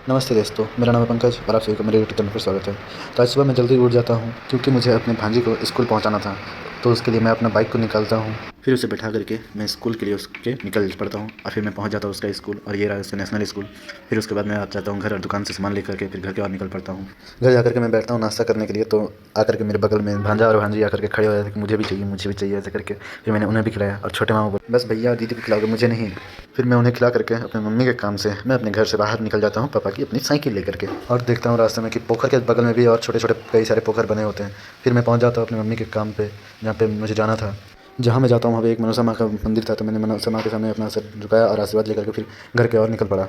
नमस्ते दोस्तों, मेरा नाम है पंकज और आप सभी को मेरे यूट्यूब चैनल पर स्वागत है। तो आज सुबह मैं जल्दी उठ जाता हूँ क्योंकि मुझे अपने भांजी को स्कूल पहुँचाना था। तो उसके लिए मैं अपना बाइक को निकालता हूँ, फिर उसे बैठा करके मैं स्कूल के लिए उसके निकल पड़ता हूँ और फिर मैं पहुँच जाता हूँ उसका स्कूल, और ये रहा उसका नेशनल स्कूल। फिर उसके बाद मैं आ जाता हूँ घर और दुकान से सामान लेकर के फिर घर के बाहर निकल पड़ता हूँ। घर जा करके मैं बैठता हूँ नाश्ता करने के लिए, तो आकर के मेरे बगल में भांजा और भांजी आकर के खड़े हो जाते कि मुझे भी चाहिए, मुझे भी चाहिए ऐसे करके। फिर मैंने उन्हें भी खिलाया और छोटे मामा बोले बस भैया और दीदी को खिलाओगे, मुझे नहीं। फिर मैं उन्हें खिला करके अपने मम्मी के काम से मैं अपने घर से बाहर निकल जाता हूँ पापा की अपनी साइकिल लेकर के, और देखता हूँ रास्ते में कि पोखर के बगल में भी और छोटे छोटे कई सारे पोखर बने होते हैं। फिर मैं पहुँच जाता हूँ अपनी मम्मी के काम पे जहाँ पे मुझे जाना था। जहाँ मैं जाता हूँ वहाँ पे एक मनसा माँ का मंदिर था, तो मैंने मनसा माँ के सामने अपना सर झुकाया और आशीर्वाद लेकर के फिर घर की ओर निकल पड़ा।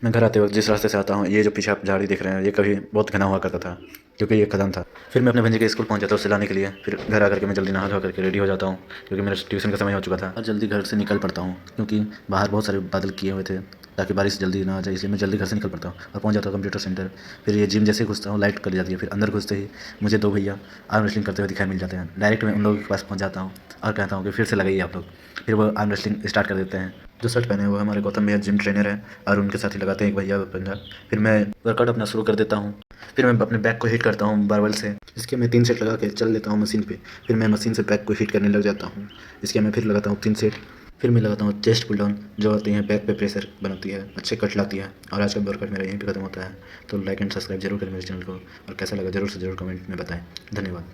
मैं घर आते वक्त जिस रास्ते से आता हूँ, ये जो पीछे आप झाड़ी देख रहे हैं, ये कभी बहुत घना हुआ करता था क्योंकि ये खदान था। फिर मैं अपने भंजे के स्कूल पहुँच जाता हूँ उसे लाने के लिए। फिर घर आकर के मैं जल्दी नहा धो करके रेडी हो जाता हूँ क्योंकि मेरा ट्यूशन का समय हो चुका था, और जल्दी घर से निकल पड़ता हूँ क्योंकि बाहर बहुत सारे बादल किए हुए थे ताकि बारिश जल्दी ना आ जाए, इसलिए मैं जल्दी घर से निकल पड़ता हूँ और पहुँच जाता हूँ कंप्यूटर सेंटर। फिर ये जिम जैसे घुसता हूँ लाइट कर जाती है, फिर अंदर घुसते ही मुझे दो भैया आर्म रेसलिंग करते हुए दिखाई मिल जाते हैं। डायरेक्ट मैं उन लोगों के पास पहुँच जाता हूँ और कहता हूँ कि फिर से लगाइए आप लोग। फिर वो आर्म रेसलिंग स्टार्ट कर देते हैं। जो शर्ट पहने हुए हमारे गौतम भैया जिम ट्रेनर हैं और उनके साथ ही लगाते हैं एक भैया पंजा। फिर मैं वर्कआउट अपना शुरू कर देता हूँ। फिर मैं अपने बैक को हिट करता हूँ बारबल से, इसके मैं 3 सेट लगा के चल लेता हूँ मशीन पे। फिर मैं मशीन से बैक को हिट करने लग जाता हूँ, इसके मैं फिर लगाता हूँ 3 सेट। फिर मैं लगाता हूँ चेस्ट पुल डाउन, जो होती है बैक पे प्रेशर बनाती है, अच्छे कट लाती है। और आज का वर्कआउट मेरा यहीं पे खत्म होता है। तो लाइक एंड सब्सक्राइब जरूर करें मेरे चैनल को, और कैसा लगा जरूर से जरूर कमेंट में बताएं। धन्यवाद।